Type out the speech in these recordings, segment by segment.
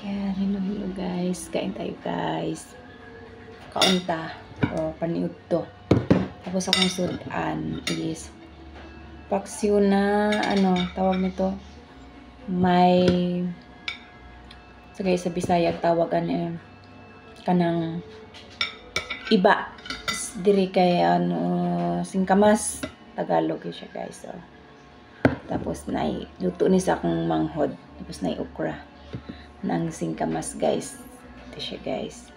Yan, hello guys. Kain tayo guys. Kaunta. O, paniud to. Tapos akong sudan is paksiw na, tawag nito. May, sagay sa Bisaya, tawagan kanang iba. Diri kay, singkamas. Tagalog siya guys. So. Tapos, luto ni sa akong manghod. Tapos, okra. Ng singkamas guys. Ito siya guys.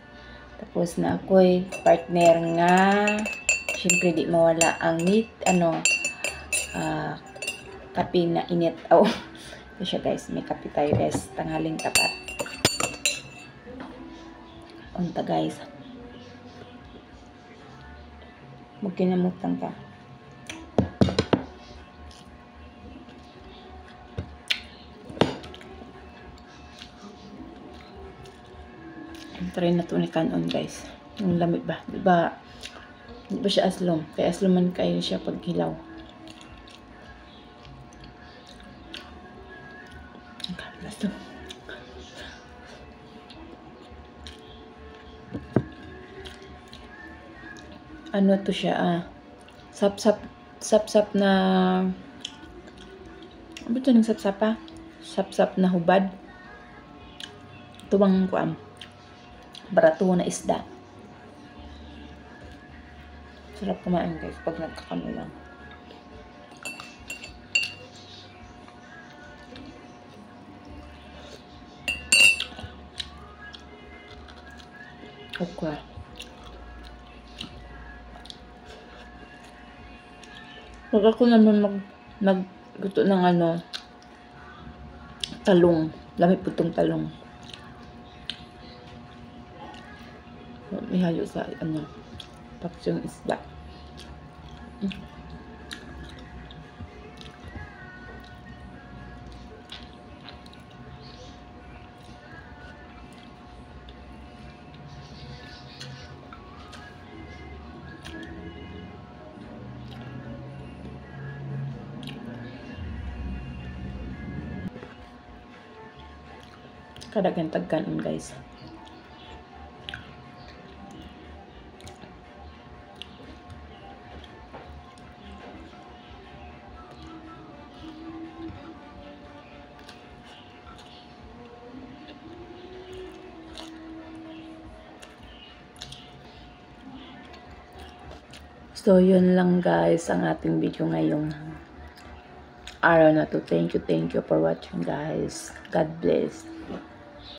Tapos na ako'y partner nga syempre di mawala ang meat kape na init. Ito siya guys, may kape tayo guys, tanghaling tapat. Unta guys, magkinamutan ka. Try na ito ni kanon guys. Yung lamig ba? Di ba siya aslom? Kaya asloman kayo siya pag hilaw. Aslom. Ano to siya Sap-sap na ano ito ng sap-sapa? Sap-sap na hubad. Tuwang kuam. Barato na isda. Sarap kumain guys pag nagkakano lang. Okay. Pag ako naman nagluto ng talong. Lamig po itong talong. Ihayo sa paksiyong isda. Kadagan tagkanon guys. So, yun lang guys ang ating video ngayong araw na to. Thank you for watching guys. God bless.